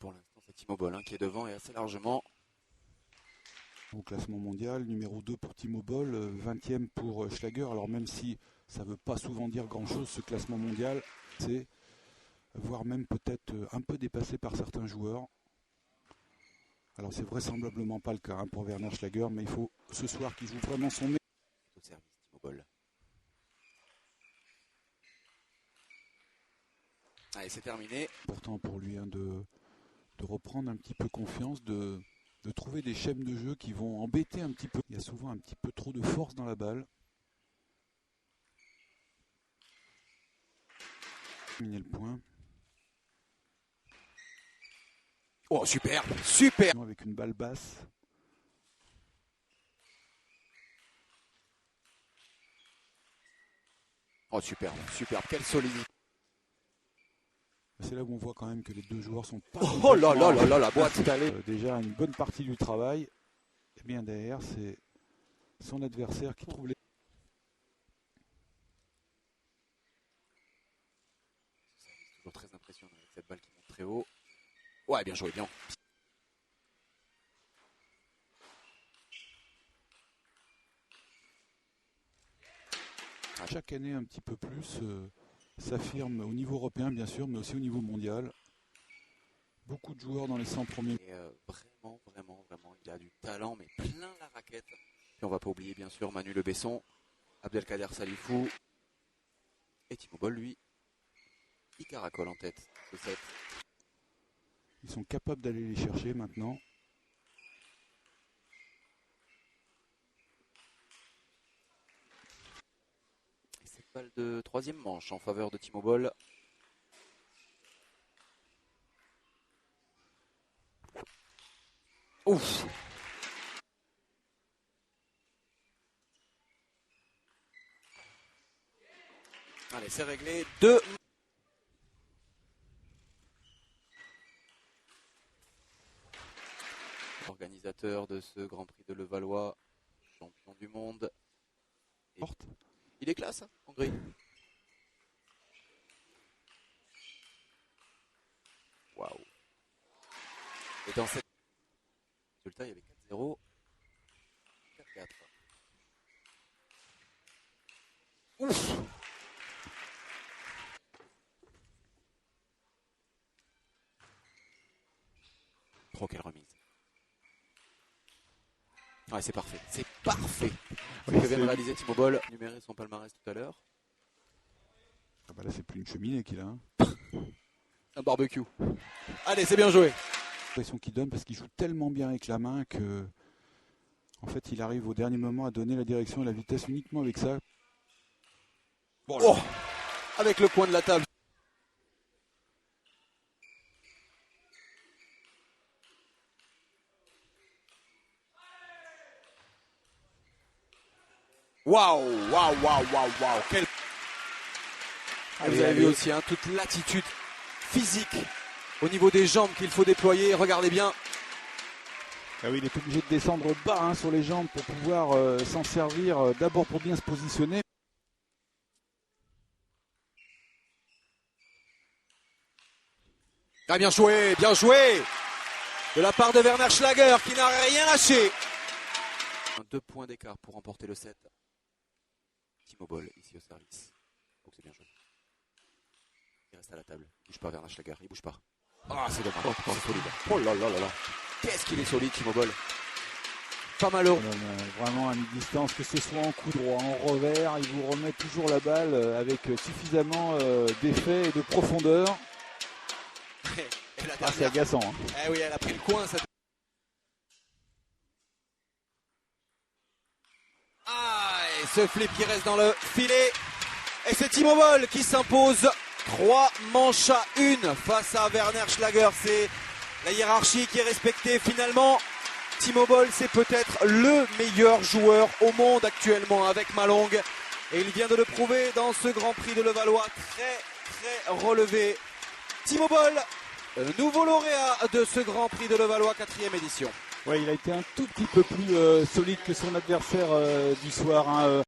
pour l'instant, c'est Timo Boll qui est devant et assez largement. Au classement mondial, numéro 2 pour Timo Boll, 20e pour Schlager. Alors même si ça ne veut pas souvent dire grand-chose, ce classement mondial, c'est voire même peut-être un peu dépassé par certains joueurs. Alors c'est vraisemblablement pas le cas pour Werner Schlager, mais il faut ce soir qu'il joue vraiment son meilleur. Au service, Timo Boll. Allez, c'est terminé. Important pour lui de reprendre un petit peu confiance, de trouver des schèmes de jeu qui vont embêter un petit peu. Il y a souvent un petit peu trop de force dans la balle. Terminer le point. Oh, super, super. Avec une balle basse. Oh, super, super. Quelle solidité. C'est là où on voit quand même que les deux joueurs sont pas. Oh là là là là, la boîte. Déjà une bonne partie du travail. Et bien derrière, c'est son adversaire qui trouve les. C'est toujours très impressionnant avec cette balle qui monte très haut. Ouais, bien joué, bien. Chaque année un petit peu plus s'affirme au niveau européen bien sûr, mais aussi au niveau mondial. Beaucoup de joueurs dans les 100 premiers. Et vraiment, il a du talent, mais plein la raquette. Et on va pas oublier bien sûr Manu Le Besson, Abdelkader Salifou et Timo Boll, lui, il caracole en tête ce set. Ils sont capables d'aller les chercher maintenant. Et cette balle de troisième manche en faveur de Timo Boll. Ouf! Allez, c'est réglé. 2. Organisateur de ce Grand Prix de Levallois, champion du monde. Et il est classe, hein, Hongrie. Waouh. Et dans cette résultat, il y avait 4-0, 4-4. Ouf. Oh, quelle remise. Ouais, c'est parfait. C'est parfait. Ce que vient de réaliser Timo Boll. Numéré son palmarès tout à l'heure. Ah bah là, c'est plus une cheminée qu'il a. Hein. Un barbecue. Allez, c'est bien joué. L'impression qu'il donne parce qu'il joue tellement bien avec la main que, en fait, il arrive au dernier moment à donner la direction et la vitesse uniquement avec ça. Bon, oh, avec le coin de la table. Waouh, waouh, waouh, waouh, waouh. Quel... Vous avez vu aussi hein, toute l'attitude physique au niveau des jambes qu'il faut déployer. Regardez bien. Ah oui, il est obligé de descendre bas hein, sur les jambes pour pouvoir s'en servir d'abord pour bien se positionner. Ah, bien joué de la part de Werner Schlager qui n'a rien lâché. 2 points d'écart pour remporter le set. Timo Boll ici au service. Donc c'est bien joué. Il reste à la table. Il bouge pas Werner Schlager, il bouge pas. Ah, c'est dommage. C'est solide. Oh là là là là. Qu'est-ce qu'il est solide Timo Boll. Pas malheureux. Vraiment à mi-distance, que ce soit en coup droit, en revers, il vous remet toujours la balle avec suffisamment d'effet et de profondeur. Ah, c'est agaçant. Hein. Eh oui, elle a pris le coin. Cette... Ah, et ce flip qui reste dans le filet. Et c'est Timo Boll qui s'impose 3 manches à 1 face à Werner Schlager. C'est la hiérarchie qui est respectée finalement. Timo Boll, c'est peut-être le meilleur joueur au monde actuellement avec Malong. Et il vient de le prouver dans ce Grand Prix de Levallois très relevé. Timo Boll, nouveau lauréat de ce Grand Prix de Levallois, 4e édition. Ouais, il a été un tout petit peu plus solide que son adversaire du soir. Hein.